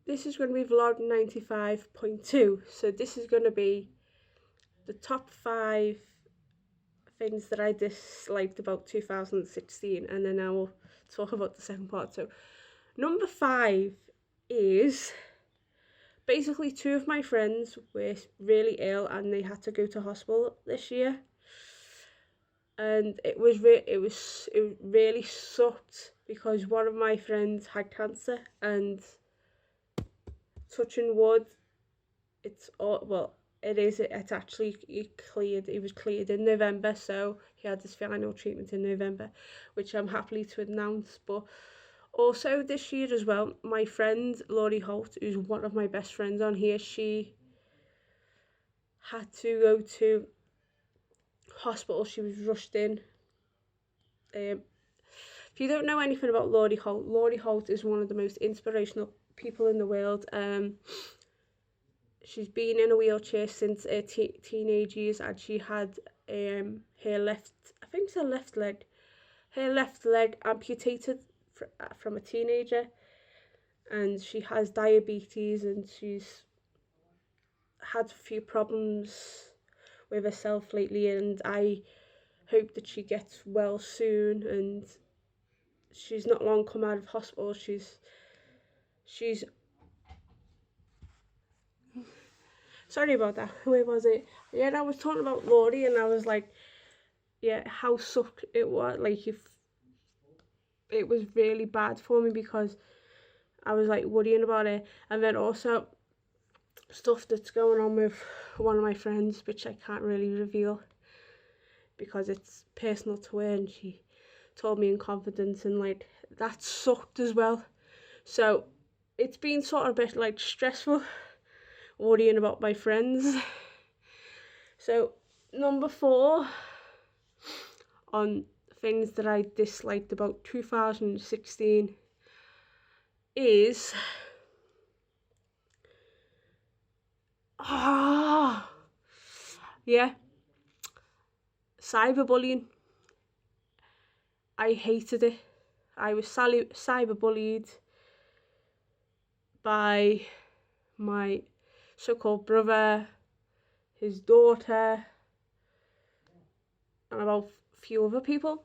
this is going to be vlog 95.2. So this is going to be the top 5 things that I disliked about 2016, and then I will talk about the second part. So number 5 is basically 2 of my friends were really ill and they had to go to hospital this year, and it really sucked because one of my friends had cancer, and touching wood, it's all well. It's actually he was cleared in November, so he had his final treatment in November, which I'm happy to announce. But also this year as well, my friend Laurie Holt, who's one of my best friends on here, she had to go to hospital. She was rushed in. If you don't know anything about Laurie Holt is one of the most inspirational people in the world. She's been in a wheelchair since her teenage years, and she had her left leg amputated from a teenager, and she has diabetes, and she's had a few problems with herself lately, and I hope that she gets well soon. And she's not long come out of hospital. She's sorry about that. Where was it? Yeah, I was talking about Laurie, and I was like, yeah, how sucked it was. Like, if it was really bad for me because I was like worrying about it, and then also stuff that's going on with one of my friends, which I can't really reveal because it's personal to her, and she told me in confidence, and like that sucked as well. So it's been sort of a bit like stressful worrying about my friends. So number 4 on things that I disliked about 2016 is cyberbullying. I hated it. I was cyberbullied by my so-called brother, his daughter, and about a few other people,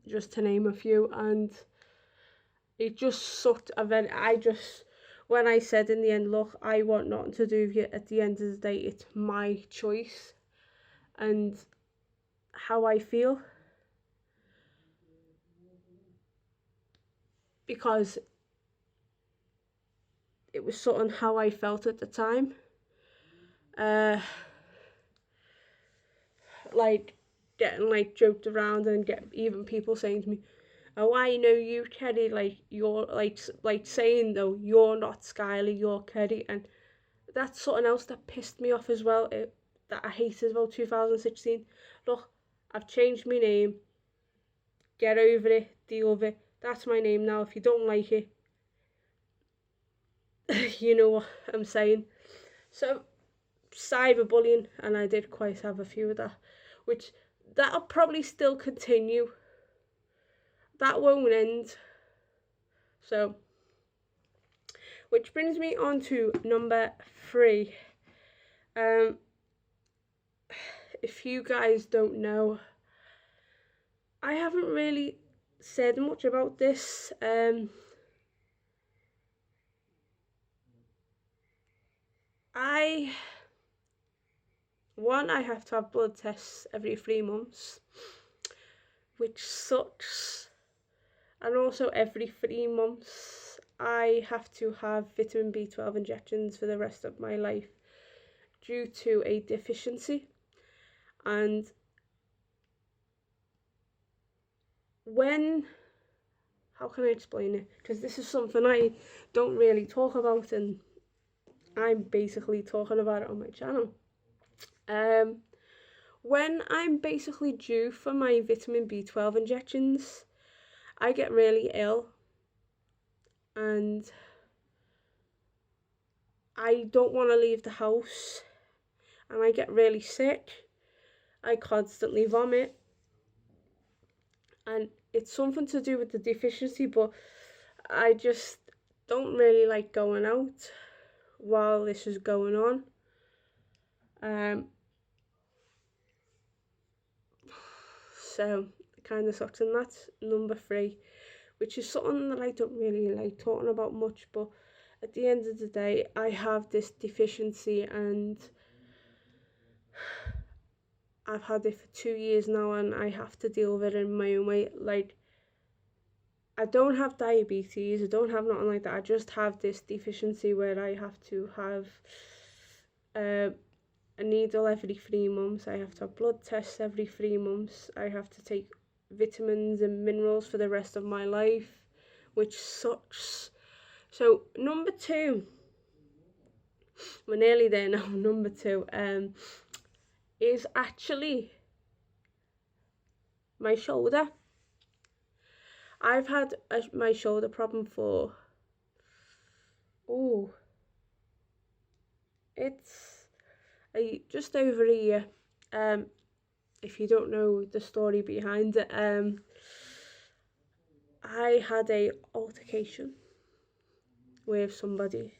just to name a few, and it just sucked. And then when I said in the end, look, I want nothing to do with it, at the end of the day, it's my choice and how I feel, because it was something how I felt at the time. Like getting like joked around, and get even people saying to me, oh, I know you, Kerry, like you're like saying though, you're not Skylar, you're Kerry. And that's something else that pissed me off as well, that I hated about 2016. Look, I've changed my name, get over it, deal with it, that's my name now. If you don't like it, you know what I'm saying. So cyberbullying, and I did quite have a few of that, which that'll probably still continue, that won't end. So, which brings me on to number 3. If you guys don't know, I haven't really said much about this. I have to have blood tests every 3 months, which sucks. And also every 3 months I have to have vitamin B12 injections for the rest of my life due to a deficiency. And how can I explain it? Because this is something I don't really talk about, and I'm basically talking about it on my channel. When I'm basically due for my vitamin B12 injections, I get really ill, and I don't want to leave the house, and I get really sick. I constantly vomit, and it's something to do with the deficiency, but I just don't really like going out while this is going on. So it kind of sucks, and that's number 3, which is something that I don't really like talking about much, but at the end of the day, I have this deficiency, and I've had it for 2 years now, and I have to deal with it in my own way. Like, I don't have diabetes, I don't have nothing like that. I just have this deficiency where I have to have a needle every 3 months. I have to have blood tests every 3 months. I have to take vitamins and minerals for the rest of my life, which sucks. So number 2, we're nearly there now. Number 2 is actually my shoulder. I've had my shoulder problem for it's just over a year. If you don't know the story behind it, I had a altercation with somebody,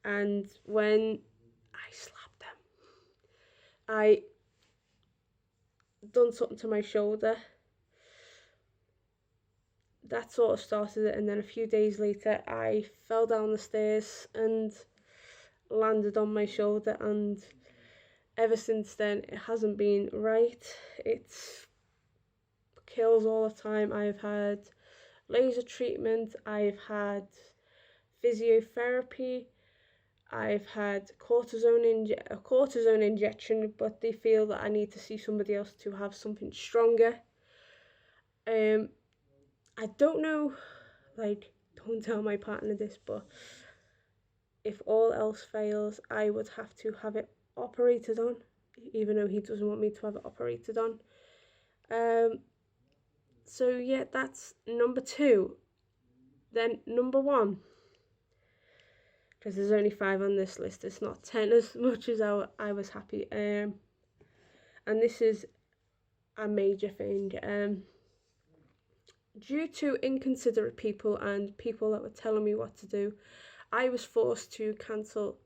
and when I slapped them, I done something to my shoulder. That sort of started it, and then a few days later I fell down the stairs and landed on my shoulder, and ever since then it hasn't been right. It's kills all the time. I've had laser treatment, I've had physiotherapy, I've had a cortisone injection, but they feel that I need to see somebody else to have something stronger. I don't know, like, don't tell my partner this, but if all else fails, I would have to have it operated on, even though he doesn't want me to have it operated on. So yeah, that's number 2. Then number 1, because there's only 5 on this list, it's not 10 as much as I was happy. And this is a major thing. Due to inconsiderate people and people that were telling me what to do, I was forced to cancel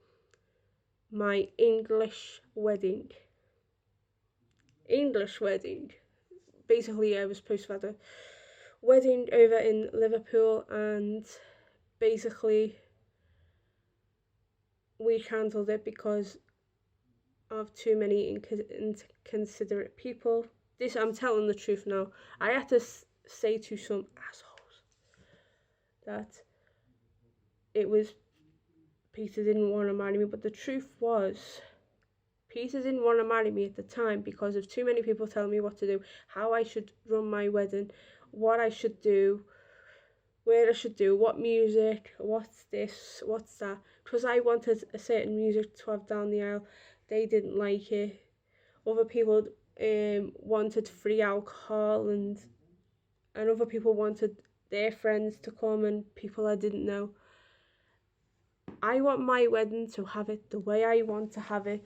my English wedding. Basically, I was supposed to have a wedding over in Liverpool, and basically we cancelled it because of too many inconsiderate people. This, I'm telling the truth now. I had to say to some assholes that it was Peter didn't want to marry me, but the truth was Peter didn't want to marry me at the time because of too many people telling me what to do, how I should run my wedding, what I should do, where I should do, what music, what's this, what's that. Because I wanted a certain music to have down the aisle, they didn't like it. Other people wanted free alcohol, and other people wanted their friends to come and people I didn't know. I want my wedding to have it the way I want to have it,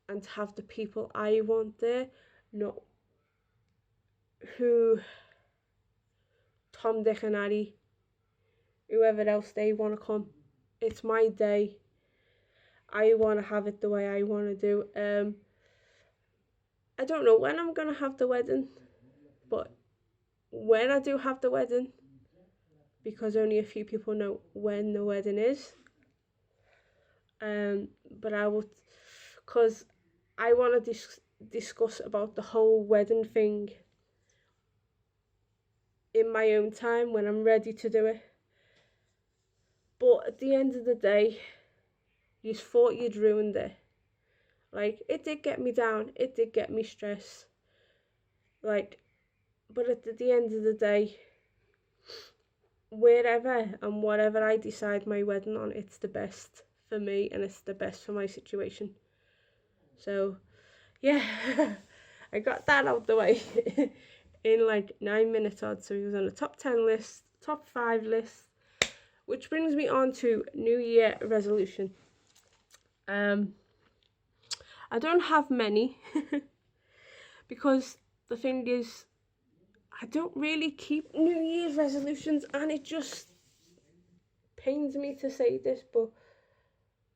and to have the people I want there, not who Tom, Dick and Harry, whoever else they want to come. It's my day. I want to have it the way I want to do. I don't know when I'm going to have the wedding, but when I do have the wedding, because only a few people know when the wedding is, but I will, because I want to discuss about the whole wedding thing in my own time when I'm ready to do it. But at the end of the day, you thought you'd ruined it. Like, it did get me down, it did get me stressed. Like, but at the end of the day, wherever and whatever I decide my wedding on, it's the best for me and it's the best for my situation. So, yeah, I got that out the way in like 9 minutes odd. So he was on the top 10 list, top 5 list, which brings me on to New Year resolution. I don't have many because the thing is, I don't really keep New Year's resolutions, and it just pains me to say this, but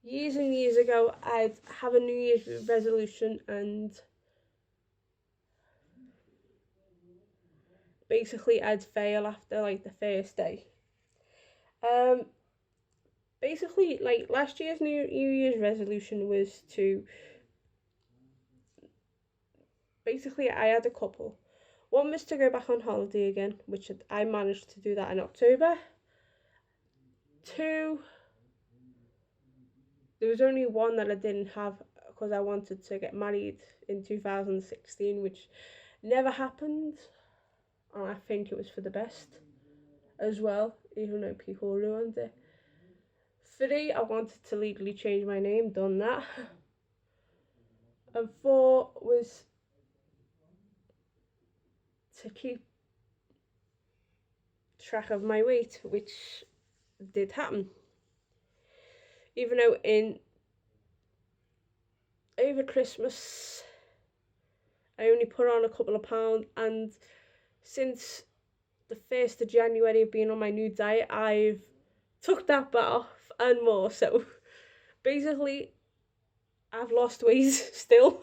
years and years ago, I'd have a New Year's resolution and basically I'd fail after like the first day. Um, Basically, like last year's New Year's resolution was to basically I had a couple. One was to go back on holiday again, which I managed to do that in October. Two, there was only one that I didn't have because I wanted to get married in 2016, which never happened, and I think it was for the best as well, even though people ruined it. Three, I wanted to legally change my name, done that. And four was to keep track of my weight, which did happen. Even though over Christmas I only put on a couple of pounds, and since the 1st of January of being on my new diet, I've took that bit off and more. So basically I've lost weight still.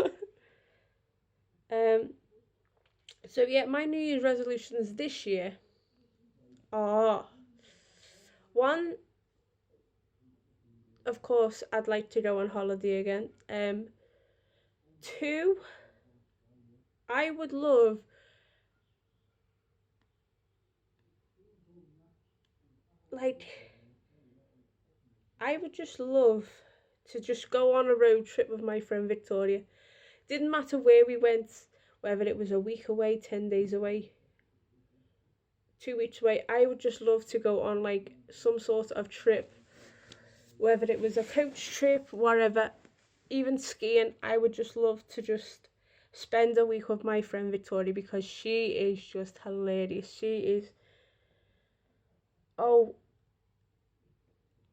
So yeah, my New Year's resolutions this year are one, of course, I'd like to go on holiday again. Two, I would love I would just love to just go on a road trip with my friend Victoria. Didn't matter where we went, whether it was a week away, 10 days away, 2 weeks away. I would just love to go on like some sort of trip, whether it was a coach trip, whatever, even skiing. I would just love to just spend a week with my friend Victoria because she is just hilarious. She is, oh,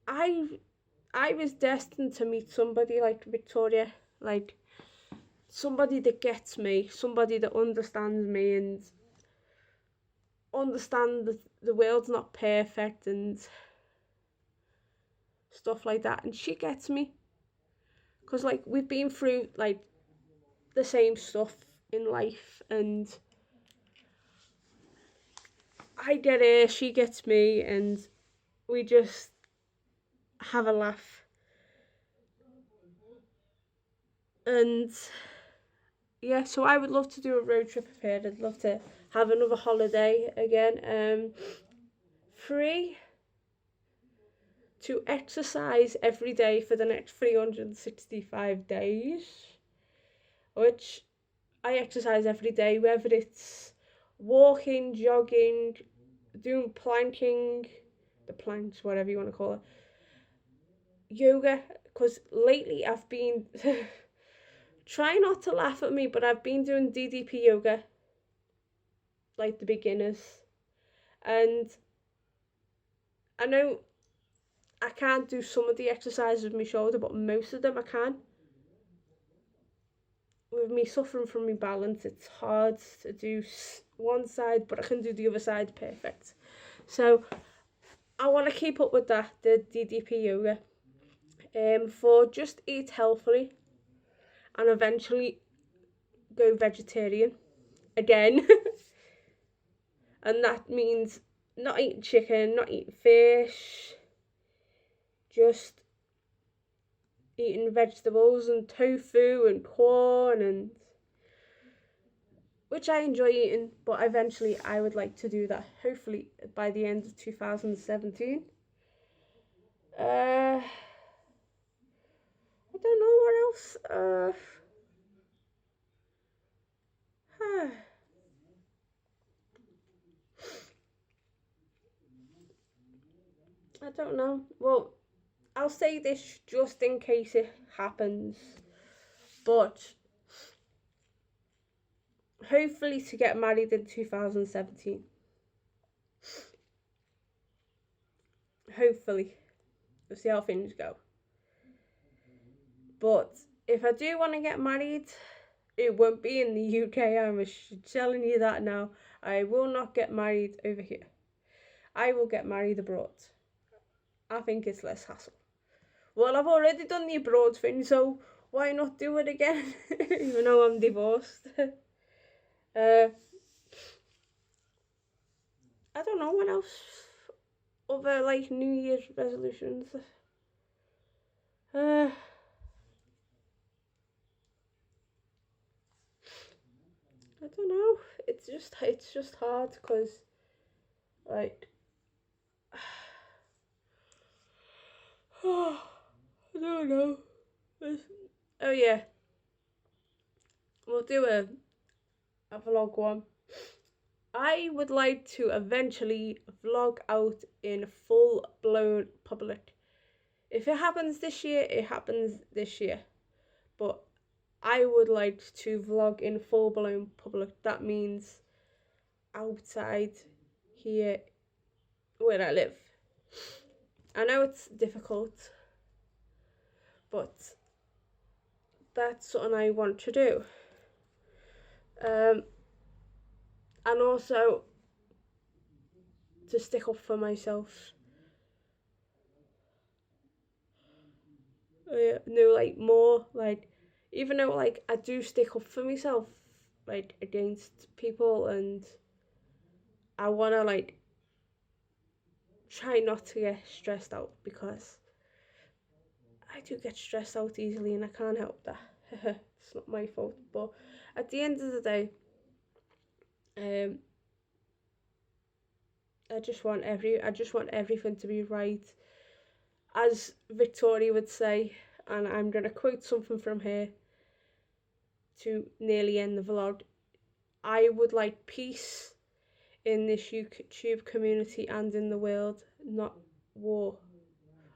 I was destined to meet somebody like Victoria, like somebody that gets me, somebody that understands me and understand that the world's not perfect and stuff like that. And she gets me because like we've been through like the same stuff in life, and I get her, she gets me, and we just have a laugh. And yeah, so I would love to do a road trip with her. I'd love to have another holiday again. Three, to exercise every day for the next 365 days, which I exercise every day, whether it's walking, jogging, doing planking, the planks, whatever you want to call it, yoga, because lately I've been, try not to laugh at me, but I've been doing DDP yoga, like the beginners, and I know I can't do some of the exercises with my shoulder, but most of them I can. With me suffering from my balance, it's hard to do one side, but I can do the other side perfect. So I want to keep up with that, the DDP yoga, for just eat healthily and eventually go vegetarian again. And that means not eating chicken, not eating fish, just eating vegetables and tofu and corn, and which I enjoy eating, but eventually I would like to do that, hopefully by the end of 2017. I don't know what else. I don't know. Well, I'll say this just in case it happens, but hopefully to get married in 2017. Hopefully. We'll see how things go. But if I do want to get married, it won't be in the UK. I'm telling you that now. I will not get married over here. I will get married abroad. I think it's less hassle. Well, I've already done the abroad thing, so why not do it again? Even though I'm divorced. I don't know what else. Other like New Year's resolutions. I don't know. It's just hard because like I don't know. Oh yeah, we'll do a vlog one. I would like to eventually vlog out in full blown public. If it happens this year, it happens this year. But I would like to vlog in full blown public. That means outside here where I live. I know it's difficult, but that's something I want to do. And also to stick up for myself. No, like more like, even though like I do stick up for myself, like against people, and I wanna like try not to get stressed out, because I do get stressed out easily and I can't help that. It's not my fault, but at the end of the day, I just want everything to be right, as Victoria would say, and I'm gonna quote something from her to nearly end the vlog. I would like peace in this YouTube community and in the world, not war.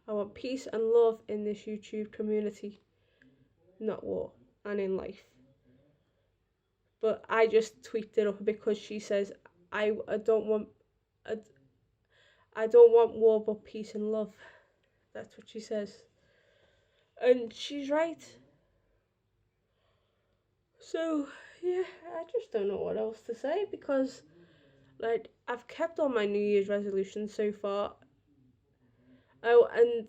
I want peace and love in this YouTube community, not war, and in life. But I just tweaked it up because she says I don't want I don't want war but peace and love. That's what she says, and she's right. So yeah, I just don't know what else to say, because like I've kept all my New Year's resolutions so far. Oh, and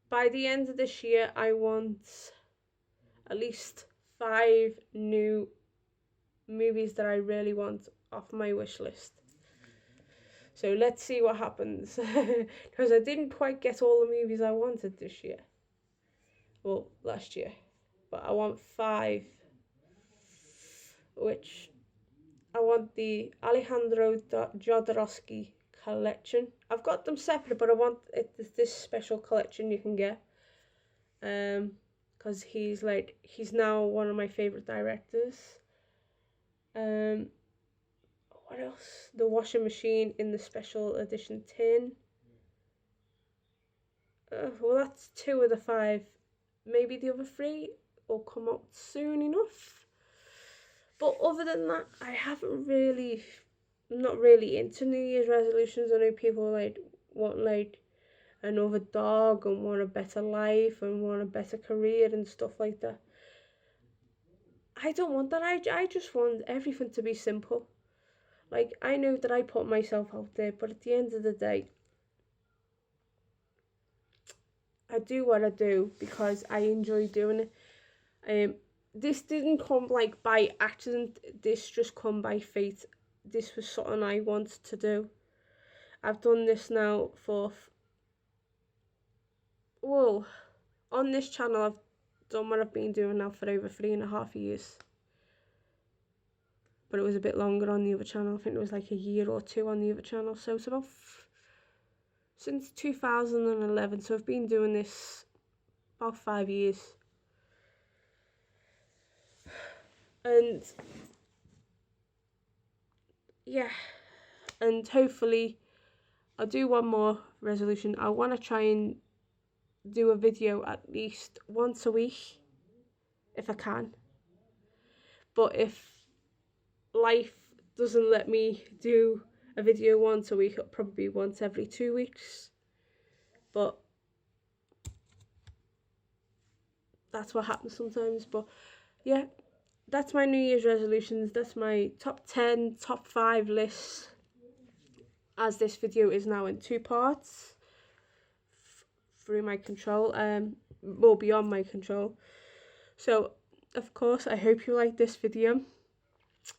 by the end of this year, I want at least 5 new movies that I really want off my wish list. So let's see what happens, because I didn't quite get all the movies I wanted this year. Well, last year. But I want 5, which I want the Alejandro Jodorowsky collection. I've got them separate, but I want this special collection you can get. Because he's now one of my favorite directors. What else? The Washing Machine in the special edition tin. Well, that's 2 of the 5. Maybe the other 3 will come out soon enough. But other than that, I haven't really, not really into New Year's resolutions. I know people like want like another dog and want a better life and want a better career and stuff like that. I don't want that. I just want everything to be simple. Like, I know that I put myself out there, but at the end of the day, I do what I do because I enjoy doing it. This didn't come like by accident. This just come by fate. This was something I wanted to do. I've done this now for, well, on this channel I've done what I've been doing now for over 3.5 years. But it was a bit longer on the other channel. I think it was like a year or 2 on the other channel. So it's about since 2011. So I've been doing this about 5 years. And yeah, and hopefully I'll do one more resolution. I want to try and do a video at least once a week if I can. But if life doesn't let me do a video once a week, it'll probably be once every 2 weeks. But that's what happens sometimes. But yeah, that's my New Year's resolutions. That's my top 10, top 5 lists, as this video is now in 2 parts. through my control, well, beyond my control. So of course I hope you like this video.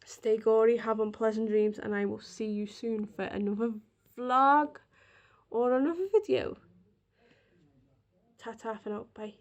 Stay gory, have unpleasant dreams, and I will see you soon for another vlog or another video. Ta-ta for now, bye.